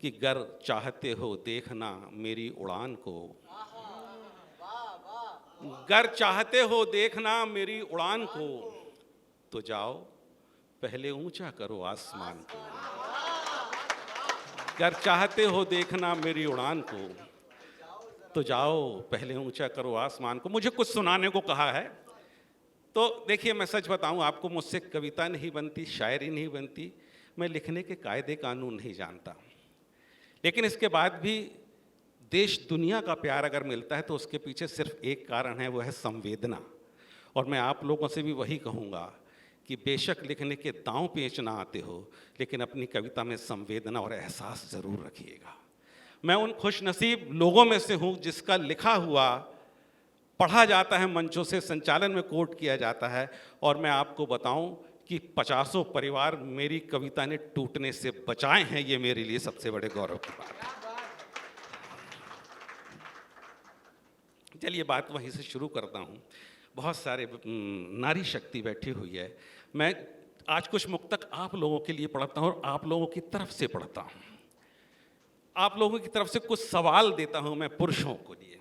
कि गर चाहते हो देखना मेरी उड़ान को, गर चाहते हो देखना मेरी उड़ान को, तो जाओ पहले ऊंचा करो आसमान को। गर चाहते हो देखना मेरी उड़ान को, तो जाओ पहले ऊंचा करो आसमान को। मुझे कुछ सुनाने को कहा है, तो देखिए मैं सच बताऊं आपको, मुझसे कविता नहीं बनती, शायरी नहीं बनती, मैं लिखने के कायदे कानून नहीं जानता, लेकिन इसके बाद भी देश दुनिया का प्यार अगर मिलता है तो उसके पीछे सिर्फ एक कारण है, वो है संवेदना। और मैं आप लोगों से भी वही कहूँगा कि बेशक लिखने के दांव पेच ना आते हो, लेकिन अपनी कविता में संवेदना और एहसास ज़रूर रखिएगा। मैं उन खुशनसीब लोगों में से हूँ जिसका लिखा हुआ पढ़ा जाता है, मंचों से संचालन में कोट किया जाता है, और मैं आपको बताऊं कि 50 परिवार मेरी कविता ने टूटने से बचाए हैं। ये मेरे लिए सबसे बड़े गौरव की बात है। चलिए बात वहीं से शुरू करता हूँ। बहुत सारे नारी शक्ति बैठी हुई है। मैं आज कुछ मुक्तक आप लोगों के लिए पढ़ता हूँ और आप लोगों की तरफ से पढ़ता हूँ। आप लोगों की तरफ से कुछ सवाल देता हूँ मैं पुरुषों को लिए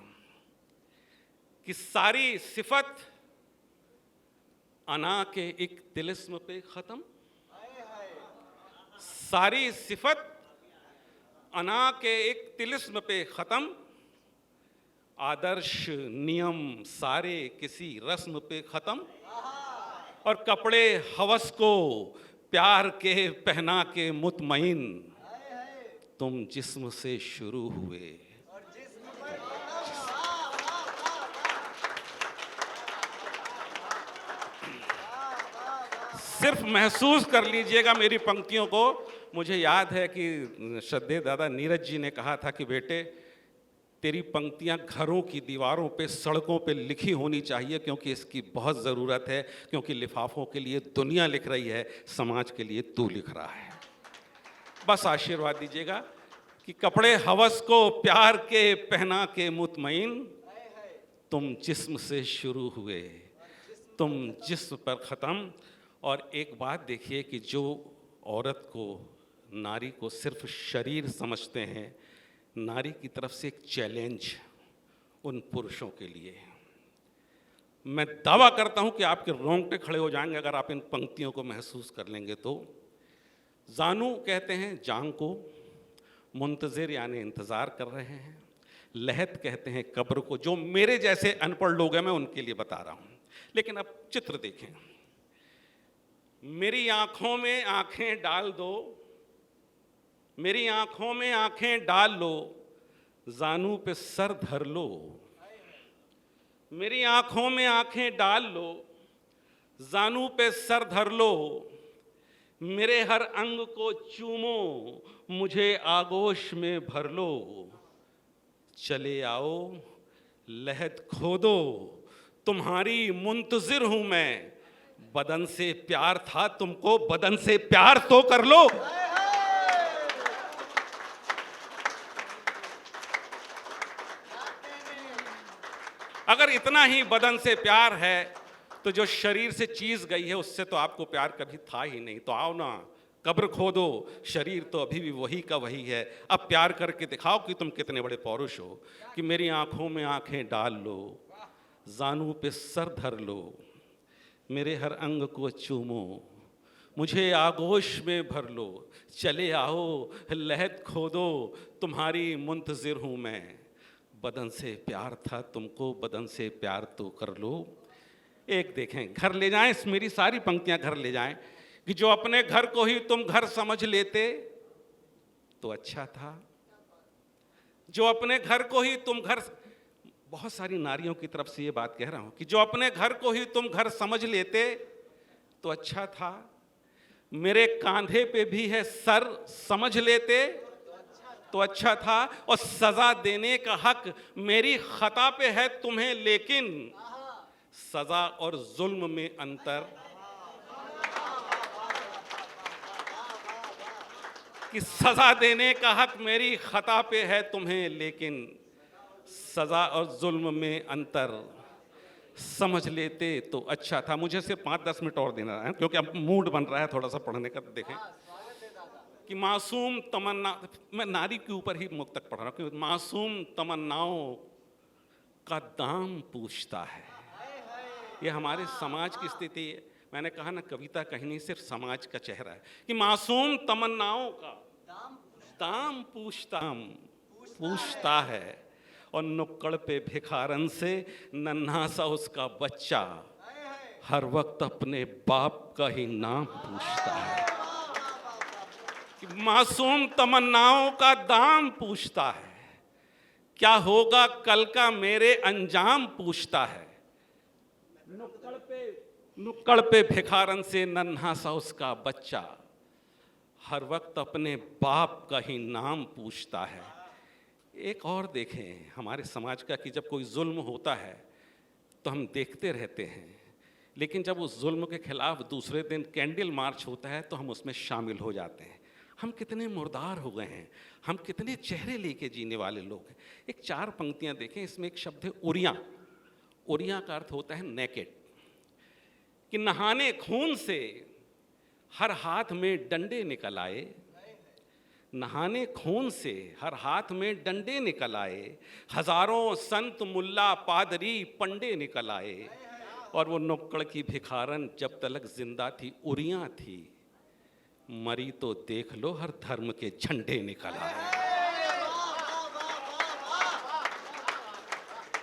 कि सारी सिफत अना के एक तिलिस्म पे खत्म, सारी सिफत अना के एक तिलिस्म पे खत्म, आदर्श नियम सारे किसी रस्म पे खत्म, और कपड़े हवस को प्यार के पहना के मुतमईन, तुम जिस्म से शुरू हुए। सिर्फ महसूस कर लीजिएगा मेरी पंक्तियों को। मुझे याद है कि श्रद्धेय दादा नीरज जी ने कहा था कि बेटे तेरी पंक्तियां घरों की दीवारों पे, सड़कों पे लिखी होनी चाहिए, क्योंकि इसकी बहुत ज़रूरत है, क्योंकि लिफाफों के लिए दुनिया लिख रही है, समाज के लिए तू लिख रहा है। बस आशीर्वाद दीजिएगा कि कपड़े हवस को प्यार के पहना के मुतमईन, तुम जिस्म से शुरू हुए, तुम जिस्म पर ख़त्म। और एक बात देखिए कि जो औरत को, नारी को सिर्फ शरीर समझते हैं, नारी की तरफ से एक चैलेंज उन पुरुषों के लिए। मैं दावा करता हूं कि आपके रोंगटे खड़े हो जाएंगे अगर आप इन पंक्तियों को महसूस कर लेंगे तो। जानू कहते हैं जांग को, मुंतज़िर यानी इंतज़ार कर रहे हैं, लहत कहते हैं कब्र को। जो मेरे जैसे अनपढ़ लोग हैं मैं उनके लिए बता रहा हूं, लेकिन अब चित्र देखें। मेरी आंखों में आंखें डाल दो, मेरी आंखों में आंखें डाल लो, जानू पे सर धर लो। मेरी आंखों में आंखें डाल लो, जानू पे सर धर लो, मेरे हर अंग को चूमो, मुझे आगोश में भर लो। चले आओ लहद खोदो, तुम्हारी मुंतज़िर हूं मैं, बदन से प्यार था तुमको, बदन से प्यार तो कर लो। अगर इतना ही बदन से प्यार है तो जो शरीर से चीज गई है उससे तो आपको प्यार कभी था ही नहीं। तो आओ ना, कब्र खोदो, शरीर तो अभी भी वही का वही है। अब प्यार करके दिखाओ कि तुम कितने बड़े पौरुष हो। कि मेरी आंखों में आंखें डाल लो, जानू पे सर धर लो, मेरे हर अंग को चूमो, मुझे आगोश में भर लो। चले आओ लहद खोदो, तुम्हारी मुंतज़िर हूँ मैं, बदन से प्यार था तुमको, बदन से प्यार तो कर लो। एक देखें, घर ले जाएं, मेरी सारी पंक्तियां घर ले जाएं कि जो अपने घर को ही तुम घर समझ लेते तो अच्छा था। जो अपने घर को ही तुम घर, बहुत सारी नारियों की तरफ से ये बात कह रहा हूं कि जो अपने घर को ही तुम घर समझ लेते तो अच्छा था। मेरे कांधे पे भी है सर, समझ लेते तो अच्छा था। और सजा देने का हक मेरी खता पे है तुम्हें, लेकिन सजा और जुल्म में अंतर, कि सजा देने का हक मेरी खता पे है तुम्हें, लेकिन सजा और जुल्म में अंतर, समझ लेते तो अच्छा था। मुझे सिर्फ 5-10 मिनट और देना है क्योंकि अब मूड बन रहा है थोड़ा सा पढ़ने का। देखें कि मासूम तमन्ना, मैं नारी के ऊपर ही मुक्तक पढ़ रहा हूँ, कि मासूम तमन्नाओं का दाम पूछता है। ये हमारे समाज की स्थिति है। मैंने कहा ना, कविता कहीं नहीं सिर्फ समाज का चेहरा है, कि मासूम तमन्नाओं का दाम पूछता है, और नुक्कड़ पे भिखारन से नन्हा सा उसका बच्चा हर वक्त अपने बाप का ही नाम पूछता है। कि मासूम तमन्नाओं का दाम पूछता है, क्या होगा कल का मेरे अंजाम पूछता है। नुक्कड़ पे भिखारन से नन्हा सा उसका बच्चा हर वक्त अपने बाप का ही नाम पूछता है। एक और देखें हमारे समाज का, कि जब कोई जुल्म होता है तो हम देखते रहते हैं, लेकिन जब उस जुल्म के खिलाफ दूसरे दिन कैंडल मार्च होता है तो हम उसमें शामिल हो जाते हैं। हम कितने मुर्दार हो गए हैं, हम कितने चेहरे लेके जीने वाले लोग हैं। एक 4 पंक्तियां देखें, इसमें एक शब्द है उरिया। उरिया का अर्थ होता है नेकेड, कि नहाने खून से हर हाथ में डंडे निकल आए, नहाने खून से हर हाथ में डंडे निकल आए, हजारों संत मुल्ला पादरी पंडे निकल आए, और वो नुक्कड़ की भिखारन जब तलक जिंदा थी उरियां थी, मरी तो देख लो हर धर्म के झंडे निकल आए।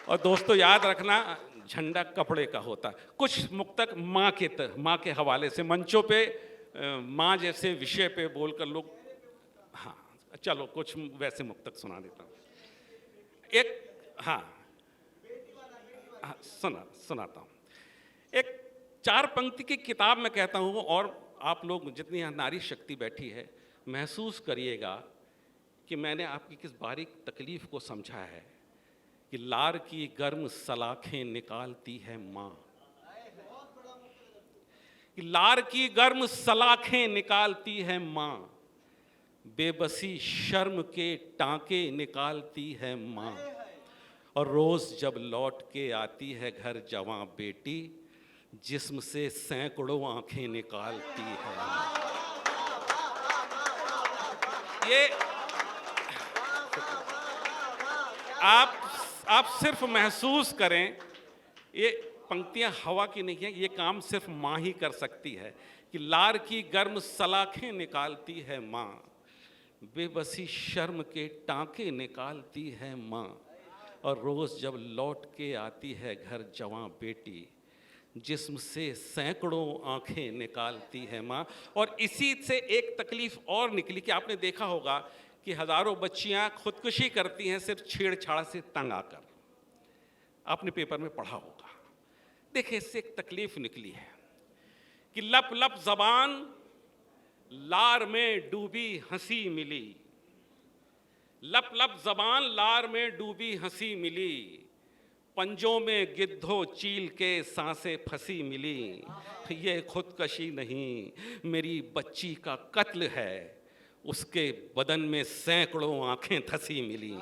और दोस्तों याद रखना, झंडा कपड़े का होता। कुछ मुक्तक माँ के हवाले से मंचों पे माँ जैसे विषय पे बोलकर लोग, हाँ चलो कुछ वैसे मुक्तक सुना देता हूँ। एक हाँ सुनाता हूँ। एक 4 पंक्ति की किताब में कहता हूँ, और आप लोग जितनी यहाँ नारी शक्ति बैठी है महसूस करिएगा कि मैंने आपकी किस बारीक तकलीफ को समझा है। कि लार की गर्म सलाखें निकालती है माँ, कि लार की गर्म सलाखें निकालती है माँ, बेबसी शर्म के टांके निकालती है माँ, और रोज जब लौट के आती है घर जवां बेटी, जिस्म से सैकड़ों आंखें निकालती है। ये आप सिर्फ महसूस करें, ये पंक्तियां हवा की नहीं है, ये काम सिर्फ माँ ही कर सकती है। कि लार की गर्म सलाखें निकालती है माँ, बेबसी शर्म के टांके निकालती है माँ, और रोज जब लौट के आती है घर जवां बेटी, जिस्म से सैकड़ों आंखें निकालती है माँ। और इसी से एक तकलीफ और निकली कि आपने देखा होगा कि हजारों बच्चियां खुदकुशी करती हैं सिर्फ छेड़छाड़ से तंग आकर। आपने पेपर में पढ़ा होगा। देखिए, इससे एक तकलीफ निकली है कि लप लप जबान लार में डूबी हंसी मिली, लप लप जबान लार में डूबी हंसी मिली, पंजों में गिद्धो चील के सांसें फंसी मिली। ये खुदकशी नहीं मेरी बच्ची का कत्ल है, उसके बदन में सैकड़ों आंखें धसी मिली।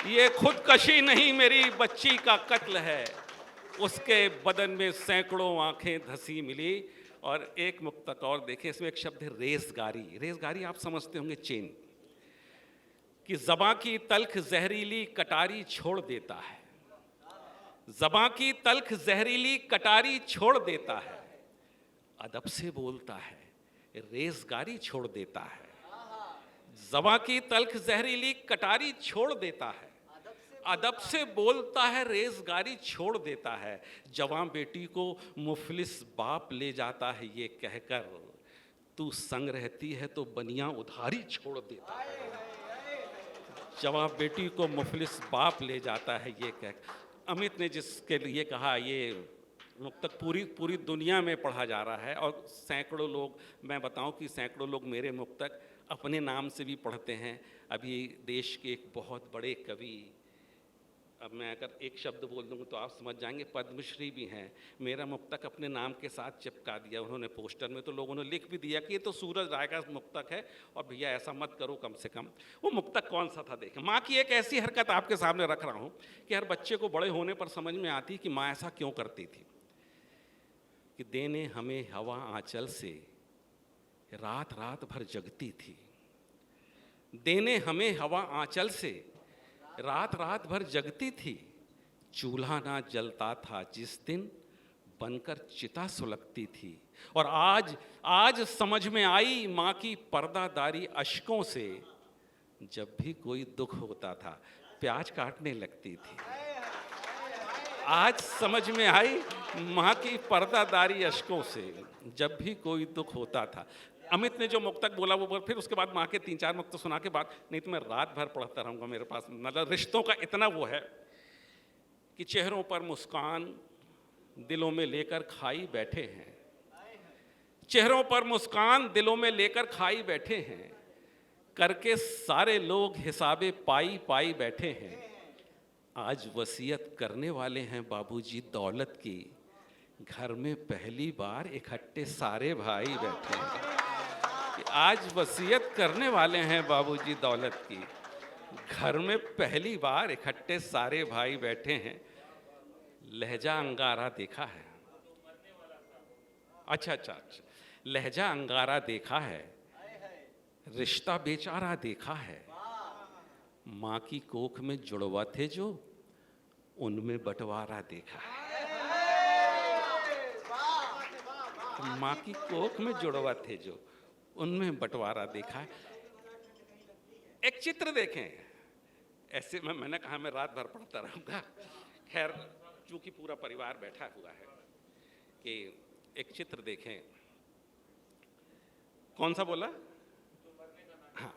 ये खुदकशी नहीं मेरी बच्ची का कत्ल है, उसके बदन में सैकड़ों आंखें धसी मिली। और एक मुक्तक और देखें, इसमें एक शब्द है रेज़गारी। रेज़गारी आप समझते होंगे, चेन। कि ज़बां की तल्ख जहरीली कटारी छोड़ देता है, ज़बां की तल्ख जहरीली कटारी छोड़ देता है, अदब से बोलता है रेज़गारी छोड़ देता है। ज़बां की तल्ख जहरीली कटारी छोड़ देता है, अदब से बोलता है रेज़गारी छोड़ देता है। जवां बेटी को मुफलिस बाप ले जाता है ये कहकर, तू संग रहती है तो बनियां उधारी छोड़ देता है। जवां बेटी को मुफलिस बाप ले जाता है ये कहकर। अमित ने जिसके लिए कहा, ये मुक्तक पूरी दुनिया में पढ़ा जा रहा है, और सैकड़ों लोग, मैं बताऊं कि सैकड़ों लोग मेरे मुक्तक अपने नाम से भी पढ़ते हैं। अभी देश के एक बहुत बड़े कवि, अब मैं अगर एक शब्द बोल दूंगा तो आप समझ जाएंगे, पद्मश्री भी हैं, मेरा मुक्तक अपने नाम के साथ चिपका दिया उन्होंने पोस्टर में। तो लोगों ने लिख भी दिया कि ये तो सूरज राय का मुक्तक है, और भैया ऐसा मत करो कम से कम। वो मुक्तक कौन सा था देखें। माँ की एक ऐसी हरकत आपके सामने रख रहा हूँ कि हर बच्चे को बड़े होने पर समझ में आती कि माँ ऐसा क्यों करती थी। कि देने हमें हवा आंचल से रात रात भर जगती थी, देने हमें हवा आंचल से, रात रात भर जगती थी। चूल्हा ना जलता था जिस दिन, बनकर चिता सुलगती थी। और आज समझ में आई माँ की पर्दादारी अश्कों से, जब भी कोई दुख होता था प्याज काटने लगती थी। आज समझ में आई माँ की पर्दादारी अश्कों से, जब भी कोई दुख होता था। अमित ने जो मुक्तक बोला वो फिर उसके बाद माँ के 3-4 मुक्तक सुना के बाद, नहीं तो मैं रात भर पढ़ता रहूँगा। मेरे पास मतलब रिश्तों का इतना वो है कि चेहरों पर मुस्कान दिलों में लेकर खाई बैठे हैं, चेहरों पर मुस्कान दिलों में लेकर खाई बैठे हैं, करके सारे लोग हिसाबे पाई पाई बैठे हैं। आज वसीयत करने वाले हैं बाबूजी दौलत की, घर में पहली बार इकट्ठे सारे भाई बैठे हैं। आज वसीयत करने वाले हैं बाबूजी दौलत की, घर में पहली बार इकट्ठे सारे भाई बैठे हैं। लहजा अंगारा देखा है, अच्छा, लहजा अंगारा देखा है, रिश्ता बेचारा देखा है। माँ की कोख में जुड़वा थे जो, उनमें बंटवारा देखा है। माँ की कोख में जुड़वा थे जो, उनमें बंटवारा देखा है। एक चित्र देखें, ऐसे मैंने कहा मैं रात भर पढ़ता रहूँगा। खैर चूंकि पूरा परिवार बैठा हुआ है कि एक चित्र देखें। कौन सा बोला? हाँ,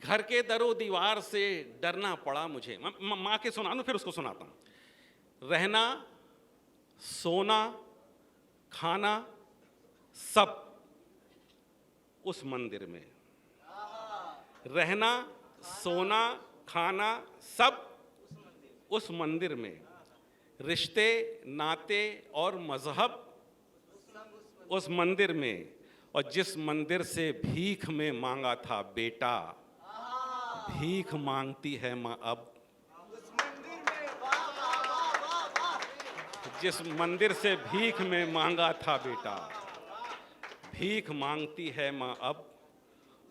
घर के दरो दीवार से डरना पड़ा मुझे। माँ के सुना दूं फिर उसको सुनाता हूँ। रहना, सोना, खाना सब उस मंदिर में। रहना, सोना, खाना सब उस मंदिर में। रिश्ते, नाते और मजहब उस मंदिर में। और जिस मंदिर से भीख में मांगा था बेटा, भीख मांगती है माँ अब। जिस मंदिर से भीख में मांगा था बेटा, भीख मांगती है माँ अब।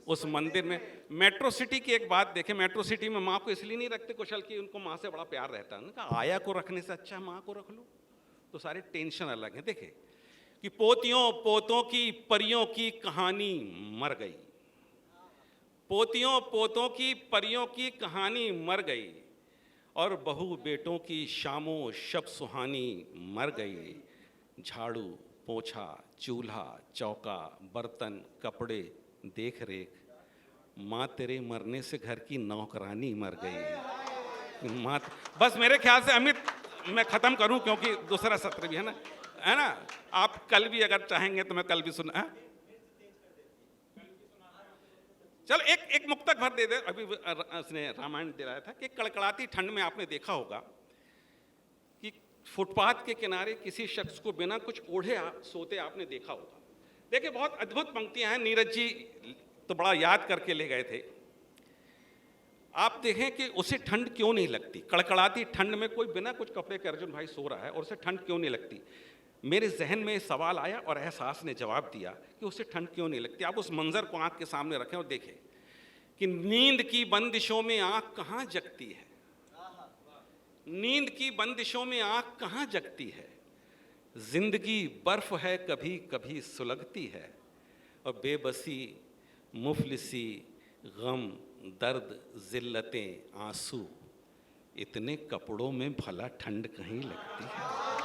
उस मंदिर में। मेट्रो सिटी की एक बात देखें, मेट्रो सिटी में माँ को इसलिए नहीं रखते कुशल कि उनको माँ से बड़ा प्यार रहता है ना। आया को रखने से अच्छा माँ को रख लो, तो सारे टेंशन अलग हैं। देखे कि पोतियों पोतों की परियों की कहानी मर गई, पोतियों पोतों की परियों की कहानी मर गई, और बहू बेटों की शामों शब सुहानी मर गई। झाड़ू, पोछा, चूल्हा, चौका, बर्तन, कपड़े, देख रेख, माँ तेरे मरने से घर की नौकरानी मर गई। माँ, बस मेरे ख्याल से अमित मैं ख़त्म करूं क्योंकि दूसरा सत्र भी है ना। आप कल भी अगर चाहेंगे तो मैं कल भी सुना। चल एक मुक्तक भर दे दे। अभी उसने रामायण दे रहा था कि कड़कड़ाती ठंड में आपने देखा होगा कि फुटपाथ के किनारे किसी शख्स को बिना कुछ ओढ़े सोते आपने देखा होगा। देखिए बहुत अद्भुत पंक्तियां हैं। नीरज जी तो बड़ा याद करके ले गए थे। आप देखें कि उसे ठंड क्यों नहीं लगती। कड़कड़ाती ठंड में कोई बिना कुछ कपड़े के अर्जुन भाई सो रहा है और उसे ठंड क्यों नहीं लगती। मेरे जहन में सवाल आया और एहसास ने जवाब दिया कि उसे ठंड क्यों नहीं लगती। आप उस मंजर को आंख के सामने रखें और देखें कि नींद की बंदिशों में आंख कहाँ जगती है। नींद की बंदिशों में आंख कहाँ जगती है। जिंदगी बर्फ है कभी कभी सुलगती है, और बेबसी, मुफलिसी, गम, दर्द, जिल्लतें, आंसू, इतने कपड़ों में भला ठंड कहीं लगती है।